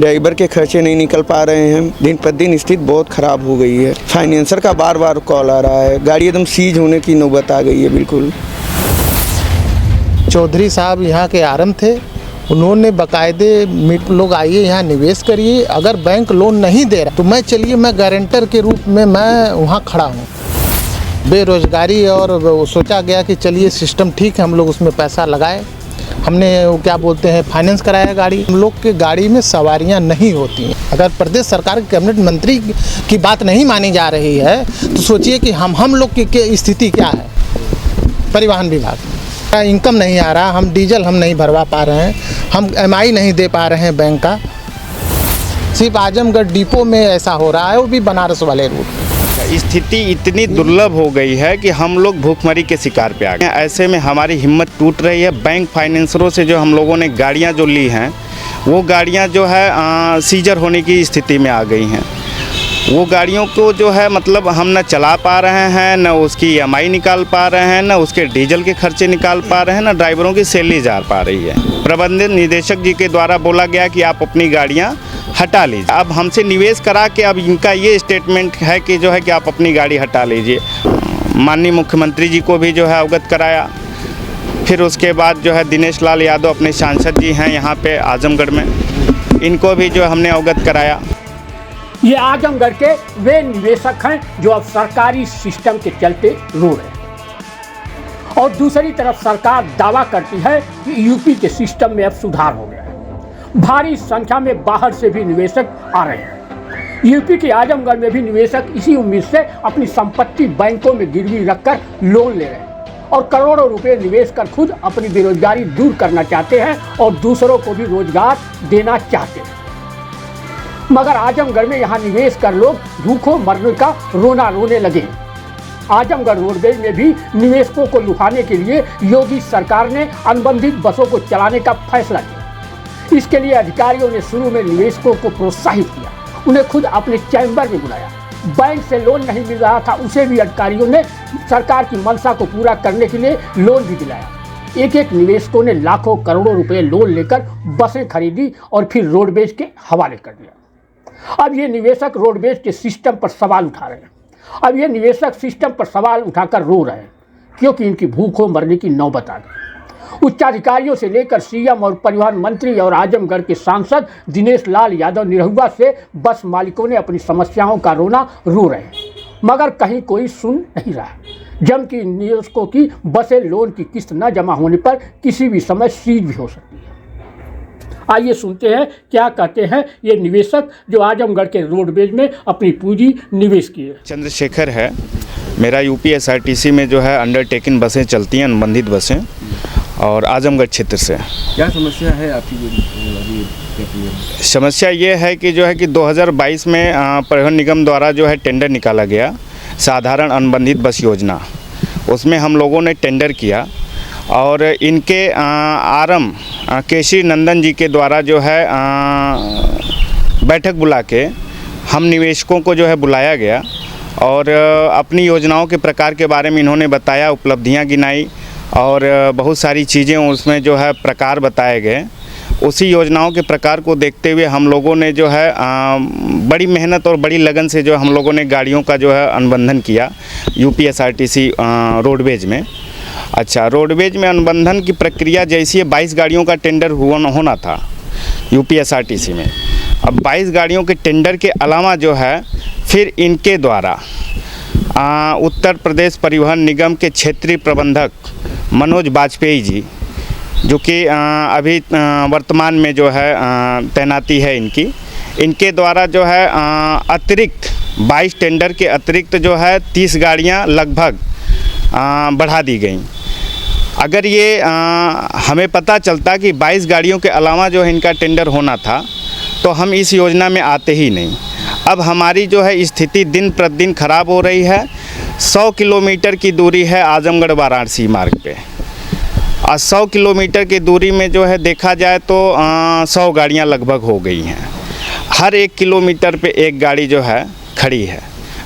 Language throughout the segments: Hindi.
ड्राइवर के खर्चे नहीं निकल पा रहे हैं। दिन पर दिन स्थिति बहुत ख़राब हो गई है। फाइनेंसर का बार बार कॉल आ रहा है। गाड़ी एकदम सीज होने की नौबत आ गई है। बिल्कुल चौधरी साहब यहाँ के आरएम थे, उन्होंने बाकायदे लोग आइए यहाँ निवेश करिए, अगर बैंक लोन नहीं दे रहा तो मैं चलिए मैं गारंटर के रूप में मैं वहाँ खड़ा हूँ। बेरोजगारी और सोचा गया कि चलिए सिस्टम ठीक है, हम लोग उसमें पैसा लगाए। हमने वो क्या बोलते हैं फाइनेंस कराया गाड़ी। हम लोग के गाड़ी में सवारियां नहीं होती हैं। अगर प्रदेश सरकार के कैबिनेट मंत्री की बात नहीं मानी जा रही है तो सोचिए कि हम लोग की स्थिति क्या है। परिवहन विभाग का इनकम नहीं आ रहा, हम डीजल हम नहीं भरवा पा रहे हैं, हम EMI नहीं दे पा रहे हैं बैंक का। सिर्फ आजमगढ़ डिपो में ऐसा हो रहा है, वो भी बनारस वाले रूट। स्थिति इतनी दुर्लभ हो गई है कि हम लोग भूखमरी के शिकार पे आ गए। ऐसे में हमारी हिम्मत टूट रही है। बैंक फाइनेंसरों से जो हम लोगों ने गाड़ियां जो ली हैं वो गाड़ियां जो है सीजर होने की स्थिति में आ गई हैं। वो गाड़ियों को जो है मतलब हम न चला पा रहे हैं, न उसकी EMI निकाल पा रहे हैं, न उसके डीजल के खर्चे निकाल पा रहे हैं, न ड्राइवरों की सैलरी जा पा रही है। प्रबंधन निदेशक जी के द्वारा बोला गया कि आप अपनी गाड़ियाँ हटा लीजिए। अब हमसे निवेश करा के अब इनका ये स्टेटमेंट है कि जो है कि आप अपनी गाड़ी हटा लीजिए। माननीय मुख्यमंत्री जी को भी जो है अवगत कराया। फिर उसके बाद जो है दिनेश लाल यादव अपने सांसद जी हैं यहाँ पे आजमगढ़ में, इनको भी जो हमने अवगत कराया। ये आजमगढ़ के वे निवेशक हैं जो अब सरकारी सिस्टम के चलते रो रहे हैं और दूसरी तरफ सरकार दावा करती है कि यूपी के सिस्टम में अब सुधार हो गया है। भारी संख्या में बाहर से भी निवेशक आ रहे हैं। यूपी के आजमगढ़ में भी निवेशक इसी उम्मीद से अपनी संपत्ति बैंकों में गिरवी रखकर लोन ले रहे हैं और करोड़ों रुपए निवेश कर खुद अपनी बेरोजगारी दूर करना चाहते हैं और दूसरों को भी रोजगार देना चाहते हैं। मगर आजमगढ़ में यहाँ निवेश कर लोग भूखों मरने का रोना रोने लगे। आजमगढ़ रोडवेज में भी निवेशकों को लुभाने के लिए योगी सरकार ने अनुबंधित बसों को चलाने का फैसला किया। इसके लिए अधिकारियों ने शुरू में निवेशकों को प्रोत्साहित किया, उन्हें खुद अपने चैम्बर में बुलाया। बैंक से लोन नहीं मिल रहा था, उसे भी अधिकारियों ने सरकार की मंशा को पूरा करने के लिए लोन भी दिलाया। एक एक निवेशकों ने लाखों करोड़ों रुपए लोन लेकर बसें खरीदी और फिर रोडवेज के हवाले कर दिया। अब ये निवेशक रोडवेज के सिस्टम पर सवाल उठा रहे हैं। अब ये निवेशक सिस्टम पर सवाल उठाकर रो रहे हैं क्योंकि इनकी भूखों मरने की नौबत आ गई। उच्चाधिकारियों से लेकर सीएम और परिवहन मंत्री और आजमगढ़ के सांसद दिनेश लाल यादव निरहुआ से बस मालिकों ने अपनी समस्याओं का रोना रो रहे हैं, मगर कहीं कोई सुन नहीं रहा। जबकि निवेशकों की बसें लोन की किस्त न जमा होने पर किसी भी समय सीज भी हो सकती है। आइए सुनते हैं क्या कहते हैं ये निवेशक जो आजमगढ़ के रोडवेज में अपनी पूंजी निवेश किए। चंद्रशेखर है मेरा। यूपी SRTC में जो है अंडरटेकिंग बसें चलती हैं, अनुबंधित बसें, और आजमगढ़ क्षेत्र से। क्या समस्या है आपकी? समस्या ये है कि जो है कि 2022 में परिवहन निगम द्वारा जो है टेंडर निकाला गया, साधारण अनुबंधित बस योजना। उसमें हम लोगों ने टेंडर किया और इनके आरएम केशरी नंदन जी के द्वारा जो है बैठक बुला के हम निवेशकों को जो है बुलाया गया और अपनी योजनाओं के प्रकार के बारे में इन्होंने बताया, उपलब्धियां गिनाई और बहुत सारी चीज़ें उसमें जो है प्रकार बताए गए। उसी योजनाओं के प्रकार को देखते हुए हम लोगों ने जो है बड़ी मेहनत और बड़ी लगन से जो हम लोगों ने गाड़ियों का जो है अनुबंधन किया यूपी SRTC रोडवेज में। अच्छा, रोडवेज में अनुबंधन की प्रक्रिया जैसी है, 22 गाड़ियों का टेंडर होना था यूपी SRTC में। अब 22 गाड़ियों के टेंडर के अलावा जो है फिर इनके द्वारा उत्तर प्रदेश परिवहन निगम के क्षेत्रीय प्रबंधक मनोज बाजपेयी जी, जो कि अभी वर्तमान में जो है तैनाती है इनके द्वारा जो है अतिरिक्त 22 टेंडर के अतिरिक्त जो है 30 गाड़ियां लगभग बढ़ा दी गई। अगर ये हमें पता चलता कि 22 गाड़ियों के अलावा जो है इनका टेंडर होना था तो हम इस योजना में आते ही नहीं। अब हमारी जो है स्थिति दिन प्रतिदिन ख़राब हो रही है। 100 किलोमीटर की दूरी है आजमगढ़ वाराणसी मार्ग पे और 100 किलोमीटर की दूरी में जो है देखा जाए तो 100 गाड़ियां लगभग हो गई हैं। हर 1 किलोमीटर पे एक गाड़ी जो है खड़ी है।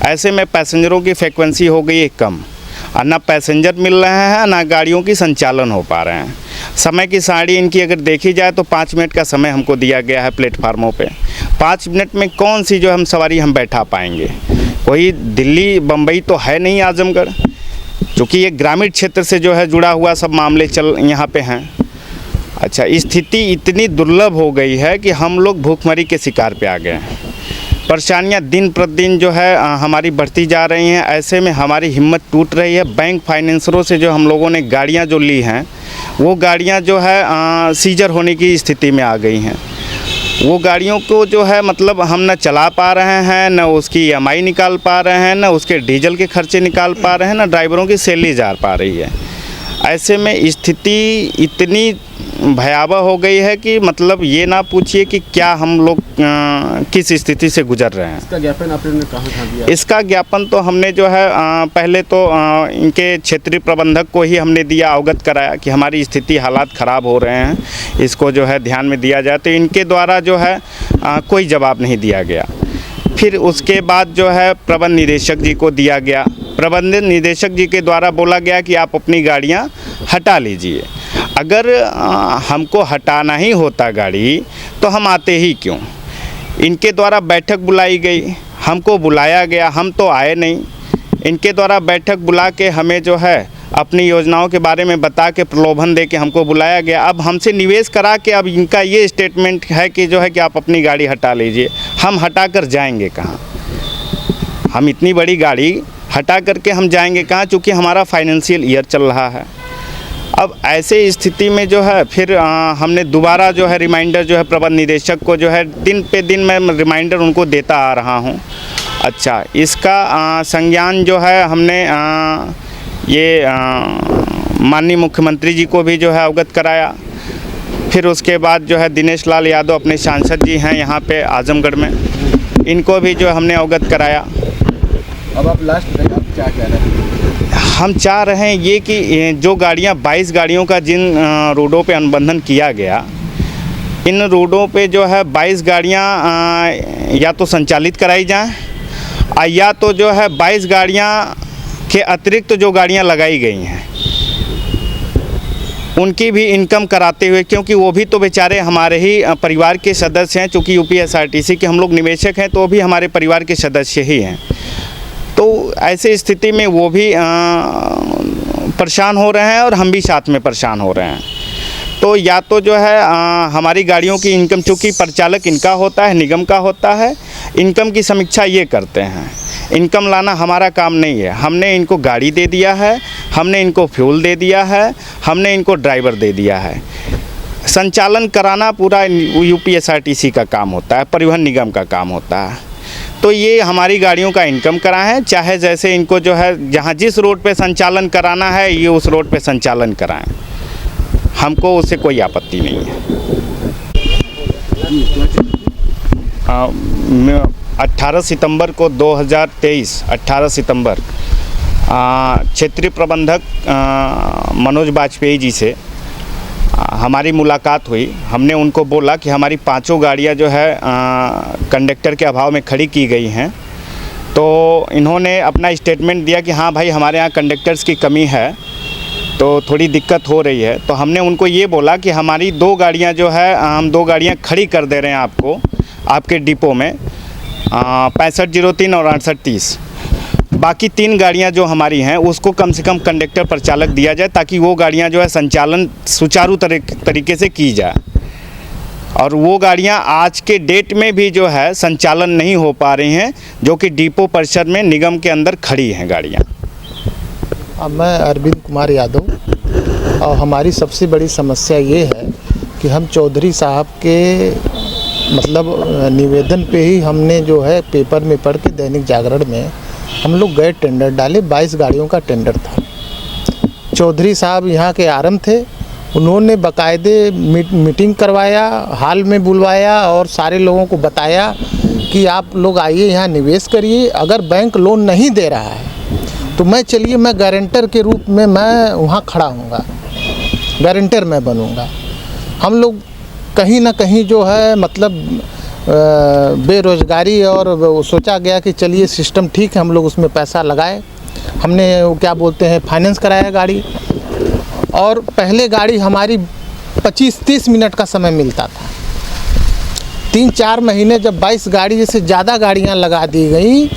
ऐसे में पैसेंजरों की फ्रिक्वेंसी हो गई है कम और ना पैसेंजर मिल रहे हैं ना गाड़ियों की संचालन हो पा रहे हैं। समय की साड़ी इनकी अगर देखी जाए तो 5 मिनट का समय हमको दिया गया है प्लेटफार्मों पे। 5 मिनट में कौन सी जो हम सवारी हम बैठा पाएंगे? कोई दिल्ली बम्बई तो है नहीं आजमगढ़, क्योंकि ये ग्रामीण क्षेत्र से जो है जुड़ा हुआ सब मामले चल यहाँ पे हैं। अच्छा, स्थिति इतनी दुर्लभ हो गई है कि हम लोग भूखमरी के शिकार पे आ गए हैं। परेशानियाँ दिन प्रतिदिन जो है हमारी बढ़ती जा रही हैं। ऐसे में हमारी हिम्मत टूट रही है। बैंक फाइनेंसरों से जो हम लोगों ने गाड़ियाँ जो ली हैं, वो गाड़ियाँ जो है सीजर होने की स्थिति में आ गई हैं। वो गाड़ियों को जो है मतलब हम न चला पा रहे हैं, न उसकी EMI निकाल पा रहे हैं, न उसके डीजल के खर्चे निकाल पा रहे हैं, न ड्राइवरों की सैलरी जा पा रही है। ऐसे में स्थिति इतनी भयावह हो गई है कि मतलब ये ना पूछिए कि क्या हम लोग किस स्थिति से गुजर रहे हैं। इसका ज्ञापन आपने कहाँ दिया? इसका ज्ञापन तो हमने जो है पहले तो इनके क्षेत्रीय प्रबंधक को ही हमने दिया, अवगत कराया कि हमारी स्थिति हालात ख़राब हो रहे हैं, इसको जो है ध्यान में दिया जाए। तो इनके द्वारा जो है कोई जवाब नहीं दिया गया। फिर उसके बाद जो है प्रबंध निदेशक जी को दिया गया। प्रबंध निदेशक जी के द्वारा बोला गया कि आप अपनी गाड़ियाँ हटा लीजिए। अगर हमको हटाना ही होता गाड़ी तो हम आते ही क्यों? इनके द्वारा बैठक बुलाई गई, हमको बुलाया गया, हम तो आए नहीं। इनके द्वारा बैठक बुला के हमें जो है अपनी योजनाओं के बारे में बता के प्रलोभन दे के हमको बुलाया गया। अब हमसे निवेश करा के अब इनका ये स्टेटमेंट है कि जो है कि आप अपनी गाड़ी हटा लीजिए। हम हटा कर जाएंगे कहाँ? हम इतनी बड़ी गाड़ी हटा करके हम जाएंगे कहाँ? चूँकि हमारा फाइनेंशियल ईयर चल रहा है। अब ऐसे स्थिति में जो है फिर हमने दोबारा जो है रिमाइंडर जो है प्रबंध निदेशक को जो है दिन पे दिन मैं रिमाइंडर उनको देता आ रहा हूँ। अच्छा, इसका संज्ञान जो है हमने ये माननीय मुख्यमंत्री जी को भी जो है अवगत कराया। फिर उसके बाद जो है दिनेश लाल यादव अपने सांसद जी हैं यहाँ पे आजमगढ़ में, इनको भी जो हमने अवगत कराया। अब आप लास्ट में आप क्या कह रहे हैं? हम चाह रहे हैं ये कि जो गाड़ियाँ 22 गाड़ियों का जिन रोडों पे अनुबंधन किया गया, इन रोडों पे जो है 22 गाड़ियाँ या तो संचालित कराई जाएं या तो जो है 22 गाड़ियाँ के अतिरिक्त जो गाड़ियाँ लगाई गई हैं उनकी भी इनकम कराते हुए, क्योंकि वो भी तो बेचारे हमारे ही परिवार के सदस्य हैं। चूँकि UPSRTC के हम लोग निवेशक हैं तो वो भी हमारे परिवार के सदस्य ही हैं। तो ऐसे स्थिति में वो भी परेशान हो रहे हैं और हम भी साथ में परेशान हो रहे हैं। तो या तो जो है हमारी गाड़ियों की इनकम, चूँकि परिचालक इनका होता है, निगम का होता है, इनकम की समीक्षा ये करते हैं। इनकम लाना हमारा काम नहीं है। हमने इनको गाड़ी दे दिया है, हमने इनको फ्यूल दे दिया है, हमने इनको ड्राइवर दे दिया है। संचालन कराना पूरा UPSRTC का काम होता है, परिवहन निगम का काम होता है। तो ये हमारी गाड़ियों का इनकम करा है, चाहे जैसे इनको जो है जहाँ जिस रोड पे संचालन कराना है ये उस रोड पे संचालन कराएं, हमको उससे कोई आपत्ति नहीं है। 18 सितंबर को 2023 18 सितंबर क्षेत्रीय प्रबंधक मनोज वाजपेयी जी से हमारी मुलाकात हुई। हमने उनको बोला कि हमारी 5 गाड़ियाँ जो है कंडक्टर के अभाव में खड़ी की गई हैं। तो इन्होंने अपना स्टेटमेंट दिया कि हाँ भाई, हमारे यहाँ कंडक्टर्स की कमी है तो थोड़ी दिक्कत हो रही है। तो हमने उनको ये बोला कि हमारी 2 गाड़ियाँ जो है हम 2 गाड़ियाँ खड़ी कर दे रहे हैं आपको आपके डिपो में 6503 और 6830। बाकी 3 गाड़ियां जो हमारी हैं उसको कम से कम कंडक्टर परिचालक दिया जाए ताकि वो गाड़ियां जो है संचालन सुचारू तरीके से की जाए। और वो गाड़ियां आज के डेट में भी जो है संचालन नहीं हो पा रही हैं, जो कि डिपो परिसर में निगम के अंदर खड़ी हैं गाड़ियां। मैं अरविंद कुमार यादव, और हमारी सबसे बड़ी समस्या ये है कि हम चौधरी साहब के मतलब निवेदन पे ही हमने जो है पेपर में पढ़ के दैनिक जागरण में हम लोग गए, टेंडर डाले। 22 गाड़ियों का टेंडर था। चौधरी साहब यहाँ के आरएम थे, उन्होंने बाकायदे मीटिंग करवाया, हाल में बुलवाया और सारे लोगों को बताया कि आप लोग आइए यहाँ निवेश करिए। अगर बैंक लोन नहीं दे रहा है तो मैं गारंटर के रूप में मैं वहाँ खड़ा हूँगा, गारंटर मैं बनूँगा। हम लोग कहीं ना कहीं जो है मतलब बेरोज़गारी, और सोचा गया कि चलिए सिस्टम ठीक है, हम लोग उसमें पैसा लगाए। हमने वो क्या बोलते हैं फाइनेंस कराया गाड़ी। और पहले गाड़ी हमारी 25-30 मिनट का समय मिलता था। 3-4 महीने जब 22 गाड़ी से ज़्यादा गाड़ियां लगा दी गई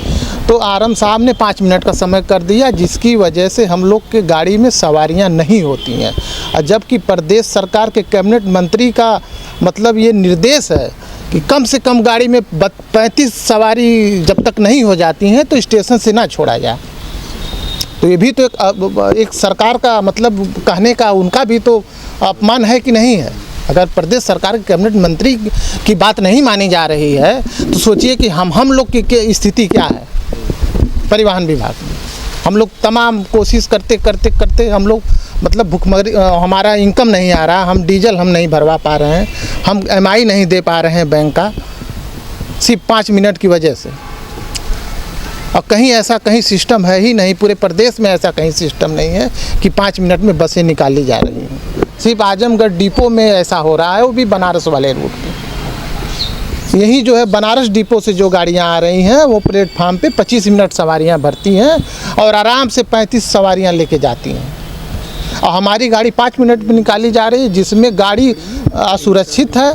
तो आरएम साहब ने 5 मिनट का समय कर दिया, जिसकी वजह से हम लोग के गाड़ी में सवारियां नहीं होती हैं। और जबकि प्रदेश सरकार के कैबिनेट मंत्री का मतलब ये निर्देश है कि कम से कम गाड़ी में 35 सवारी जब तक नहीं हो जाती हैं तो स्टेशन से ना छोड़ा जाए। तो ये भी तो एक सरकार का मतलब कहने का उनका भी तो अपमान है कि नहीं है। अगर प्रदेश सरकार के कैबिनेट मंत्री की बात नहीं मानी जा रही है तो सोचिए कि हम लोग की स्थिति क्या है। परिवहन विभाग में हम लोग तमाम कोशिश करते हम लोग मतलब भुखमरी, हमारा इनकम नहीं आ रहा, हम डीजल हम नहीं भरवा पा रहे हैं, हम एमआई नहीं दे पा रहे हैं बैंक का, सिर्फ 5 मिनट की वजह से। और कहीं ऐसा कहीं सिस्टम है ही नहीं, पूरे प्रदेश में ऐसा कहीं सिस्टम नहीं है कि 5 मिनट में बसें निकाली जा रही हैं। सिर्फ आजमगढ़ डिपो में ऐसा हो रहा है, वो भी बनारस वाले रूट पे। यही जो है बनारस डिपो से जो गाड़ियां आ रही हैं वो प्लेटफार्म पे 25 मिनट सवारियां भरती हैं और आराम से 35 सवारियां लेके जाती हैं। और हमारी गाड़ी 5 मिनट में निकाली जा रही है, जिसमें गाड़ी असुरक्षित है,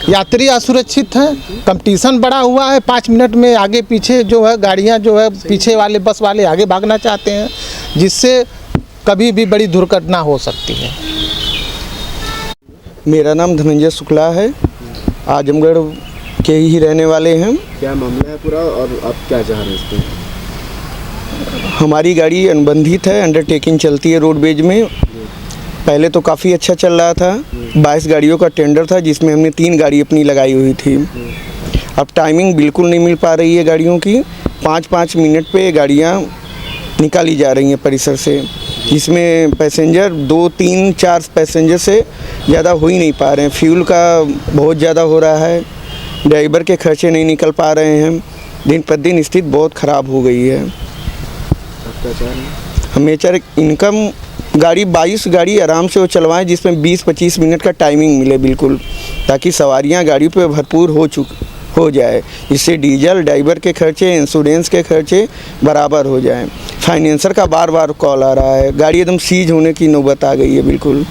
यात्री असुरक्षित हैं, कंपटीशन बढ़ा हुआ है। 5 मिनट में आगे पीछे जो है गाड़ियां जो है पीछे वाले बस वाले आगे भागना चाहते हैं, जिससे कभी भी बड़ी दुर्घटना हो सकती है। मेरा नाम धनंजय शुक्ला है, आजमगढ़ के ही रहने वाले हैं। क्या मामला है पूरा और आप क्या चाह रहे हैं इस पर? हमारी गाड़ी अनुबंधित है, अंडरटेकिंग चलती है रोडवेज में। पहले तो काफ़ी अच्छा चल रहा था, 22 गाड़ियों का टेंडर था जिसमें हमने 3 गाड़ी अपनी लगाई हुई थी। अब टाइमिंग बिल्कुल नहीं मिल पा रही है गाड़ियों की, 5-5 मिनट पे गाड़ियाँ निकाली जा रही हैं परिसर से, जिसमें पैसेंजर 2-3-4 पैसेंजर से ज़्यादा हो ही नहीं पा रहे हैं। फ्यूल का बहुत ज़्यादा हो रहा है, ड्राइवर के खर्चे नहीं निकल पा रहे हैं। दिन पर दिन स्थिति बहुत ख़राब हो गई है। आप क्या चाह रहे हैं? हमें चाहे इनकम गाड़ी 22 गाड़ी आराम से वो चलवाएं, जिसमें 20-25 मिनट का टाइमिंग मिले बिल्कुल, ताकि सवारियां गाड़ी पे भरपूर हो जाए। इससे डीजल ड्राइवर के खर्चे, इंश्योरेंस के खर्चे बराबर हो जाएं। फाइनेंसर का बार बार कॉल आ रहा है, गाड़ी एकदम सीज होने की नौबत आ गई है बिल्कुल।